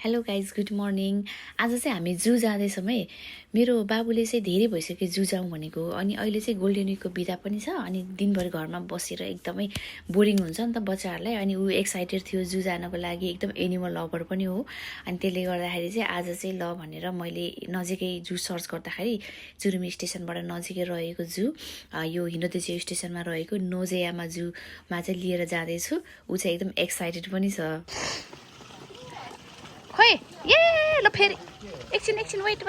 Hello guys good morning. आज चाहिँ हामी जू जाँदैछौँ है। मेरो बाबुले चाहिँ धेरै भइसक्यो जू जाउँ भनेको। अनि अहिले चाहिँ गोल्डन विकको बिदा पनि छ। अनि दिनभरि घरमा बसेर एकदमै बोरिङ हुन्छ नि त बच्चाहरूलाई। अनि ऊ एक्साइटेड थियो जू जानको लागि, एकदम एनिमल लभर पनि हो। अनि त्यसले गर्दाखेरि चाहिँ आज चाहिँ ल भनेर मैले नजिकै जू सर्च गर्दाखेरि जुरुमी स्टेसनबाट नजिकै रहेको जू, यो हिन्दोदेशी स्टेसनमा रहेको नोजेयामा जूमा चाहिँ लिएर जाँदैछु। ऊ चाहिँ एकदम एक्साइटेड पनि छ। खोइ ए ल फेरि एकछिन वेट ए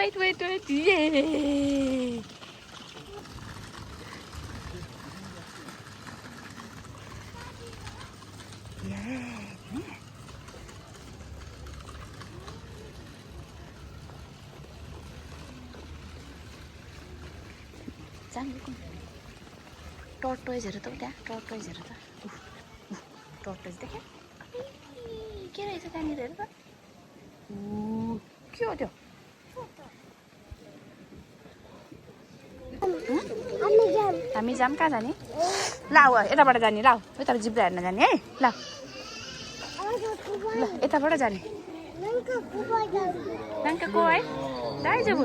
टर्टोइजहरू त त्यहाँ टर्टोइजहरू त टर्टोइज देख्यो के रहेछ त्यहाँनिर हेर त। के हो त्यो? हामी जाम कहाँ जाने? लाऊ यताबाट जाने, लाऊ यता जिब्रा हेर्न जाने है। ल ल यताबाट जाने लङ्काको है दाइजबु।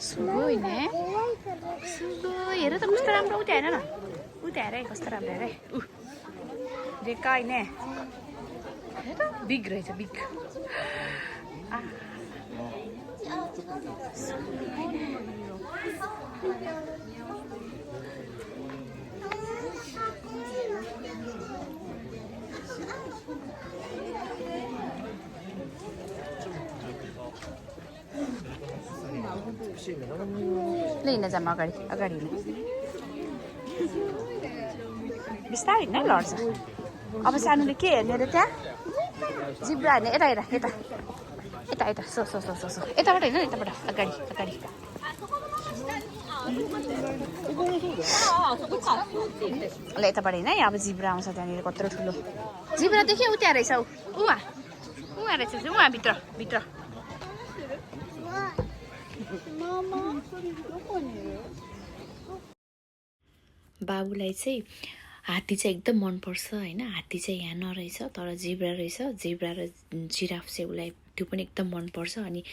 सुगो होइन सुगो हेर त कस्तो राम्रो। उता हेर न, उता हेर है कस्तो राम्रो हेर है। रेका होइन हेर त बिग रहेछ बिग। ल हिँड्न जाऊँ अगाडि अगाडि हिँड्न बिस्तारै हिँड्न लड्छ। अब सानोले के हेर्ने अरे त्यहाँ जिब्रा हेर्ने। यता हेर यता यता यता so so so so so यताबाट होइन यताबाट अगाडि अगाडि। ल यताबाट होइन है। अब जिब्रा आउँछ त्यहाँनिर कत्रो ठुलो जिब्रा देख्यो। उता रहेछ उहाँ उहाँ रहेछ उहाँ भित्र भित्र। बाबुलाई चाहिँ हात्ती चाहिँ एकदम मनपर्छ होइन। हात्ती चाहिँ यहाँ नरहेछ तर जिब्रा रहेछ। जिब्रा र जिराफ चाहिँ उसलाई त्यो पनि एकदम मनपर्छ। अनि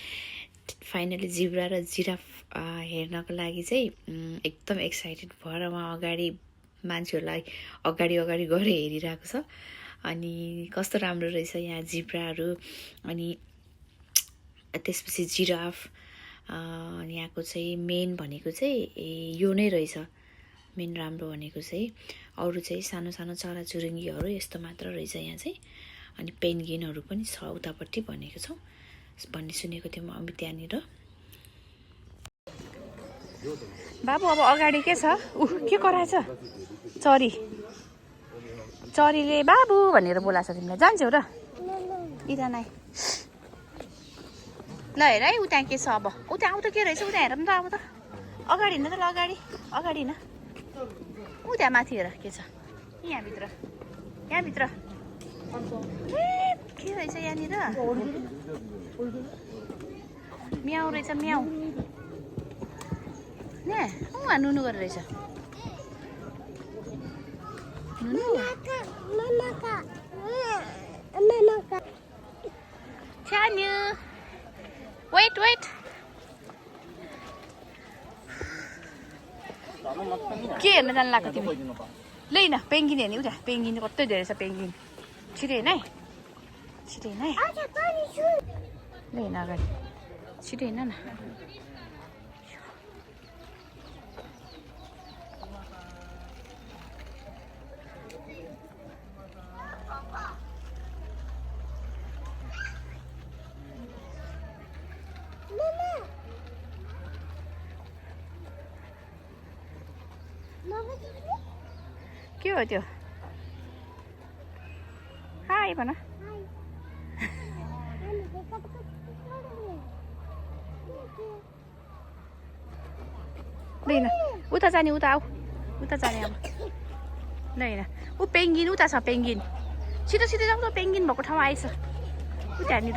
फाइनली जिब्रा र जिराफ हेर्नको लागि चाहिँ एकदम एक्साइटेड भएर उहाँ अगाडि मान्छेहरूलाई अगाडि अगाडि गरेर हेरिरहेको छ। अनि कस्तो राम्रो रहेछ यहाँ जिब्राहरू। अनि त्यसपछि जिराफ। यहाँको चाहिँ मेन भनेको चाहिँ यो नै रहेछ मेन राम्रो भनेको चाहिँ। अरू चाहिँ सानो सानो चराचुरुङ्गीहरू यस्तो मात्र रहेछ यहाँ चाहिँ। अनि पेन्गिनहरू पनि छ उतापट्टि भनेको छौँ भन्ने सुनेको थियौँ अब त्यहाँनिर। बाबु अब अगाडि के छ के कराएछ? चरी चरीले बाबु भनेर बोलाएको छ तिमीलाई। जान्छौ र इरानाई। ल हेर है उता के छ। अब उता आउँछ के रहेछ उता हेर त अब त अगाडि हिँड्न त ल अगाडि अगाडि हिँड्न। उता माथि हेर के छ यहाँभित्र यहाँभित्र के रहेछ यहाँनिर। म्याउ रहेछ म्याउ ने उहाँ नुनु गरेर रहेछ छ्यान्यु। वेट वेट के हेर्न जानु लाग्यो तिमी? ल हिँड पेङ्गिन हेर्ने। उता पेङ्गिन कत्रो धेरै छ पेङ्गिन। छिटो हिँड है छिटो हिँड है। ल हिँड अगाडि छिटो हिँड न। के हो त्यो? हाई भन। ल हिँड उता जाने उता आऊ उता जाने अब। ल हिँड ऊ पेङ्गिन उता छ पेङ्गिन। छिटो छिटो जाऊ त पेङ्गिन भएको ठाउँ आएछ उता हेर्ने।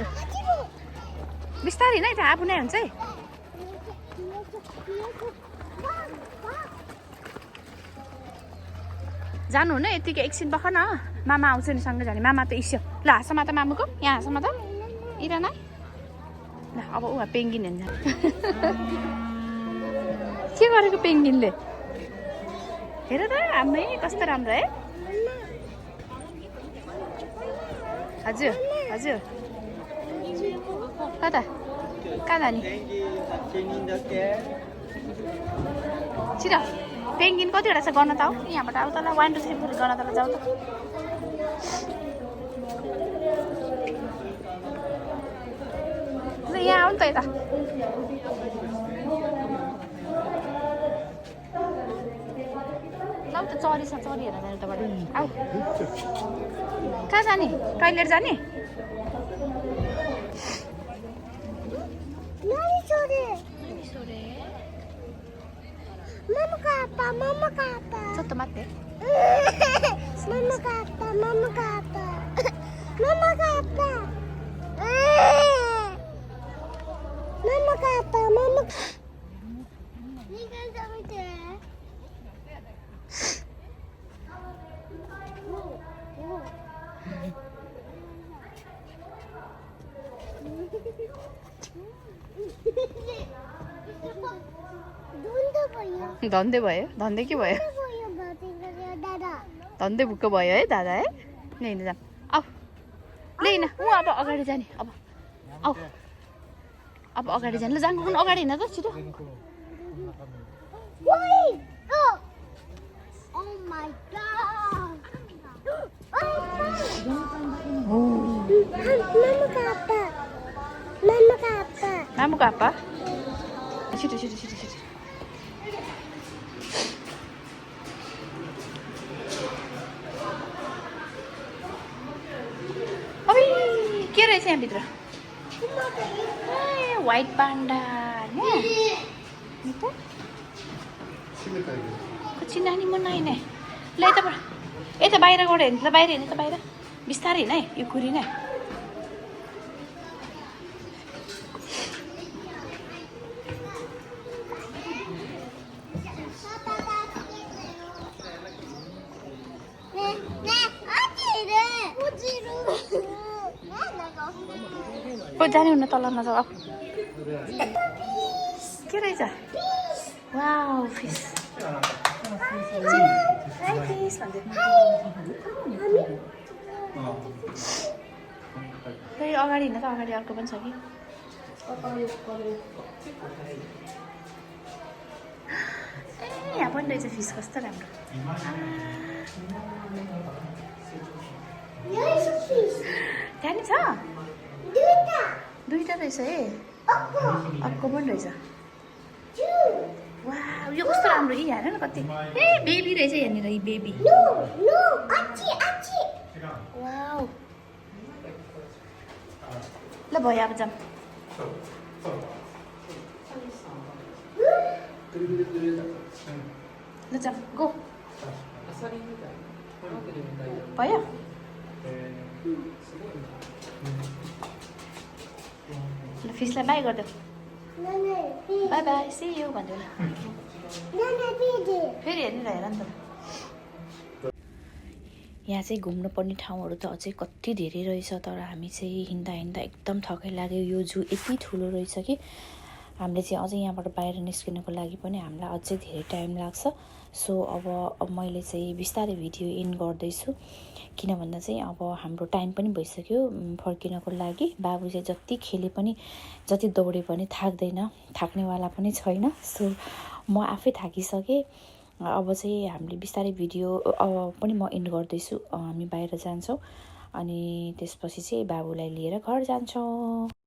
बिस्तारै हिँड है त आफू नै हुन्छ है। जानु हुन्न यतिकै एकछिन बख न मामा आउँछ नि सँगै जाने मामा त इस्यो ल हाँसमा त मामुको यहाँ हाँसमा त इराना ल अब ऊ पेङ्गिन हेर्छ के गरेको पेङ्गिनले हेर त आमै कस्तो राम्रो है हजुर हजुर कता कहाँ जाने छिरा पेङ्गिन कतिवटा छ गर्न त आऊ यहाँबाट आऊ तल 1 2 3 4 गर्न तल जाऊ त यहाँ आऊ नि त यता ल त चरी छ चरी हेर उताबाट आऊ कहाँ जाने टोइलेट जाने Mama kata. ちょっと待って Mama kata, mama kata. Mama kata. Mama kata, mama. Ni kan sama dia. धन्दै भयो धन्दै के भयो धन्दै भुक्क भयो है दादा है लिन जाम आऊ लिन ऊ अब अगाडि जाने अब आऊ अब अगाडि जाने ल जानु अगाडि हिँड त छिटो Oh my god. Mama kata. मामुको आप्पा छिटो छिटो छिटो छिटो अबे के रहेछ यहाँभित्र व्हाइट पान्डा कुची नानी म नाइ नै ल यता बाहिर गएर हेर्नु त बाहिर हेर्नु त बाहिर बिस्तारै हिँड है यो कुरी नै जाने हुन्न तल नजाऊ के रहेछ वाउ फिस हाई फिस फेरि अगाडि हिँड्न त अगाडि अर्को पनि छ कि ए यहाँ पनि रहेछ फिस कस्तो राम्रो त्यहाँ नि छ दुईटा रहेछ है अर्को पनि रहेछ वाह यो कस्तो राम्रो यी हेर न कति ए बेबी रहेछ यहाँनिर यी बेबी वाउ ल भयो अब जाम ल जाम गो भयो ल फिसलाई बाई गरिदेऊ बाई बाई सी यू भन्दै फेरि हेर्नु हेर नि त यहाँ चाहिँ घुम्नुपर्ने ठाउँहरू त अझै कति धेरै रहेछ तर हामी चाहिँ हिँड्दा हिँड्दा एकदम थकाइ लाग्यो यो जू यति ठुलो रहेछ कि हामीले चाहिँ अझै यहाँबाट बाहिर निस्किनको लागि पनि हामीलाई अझै धेरै टाइम लाग्छ सो अब मैले चाहिँ बिस्तारै भिडियो एन्ड गर्दैछु किन भन्दा चाहिँ अब हाम्रो टाइम पनि भइसक्यो फर्किनको लागि बाबु चाहिँ जति खेले पनि जति दौडे पनि थाक्दैन थाक्नेवाला पनि छैन सो म आफै थाकिसकेँ अब चाहिँ हामीले बिस्तारै भिडियो पनि म एन्ड गर्दैछु हामी बाहिर जान्छौँ अनि त्यसपछि चाहिँ बाबुलाई लिएर घर जान्छौँ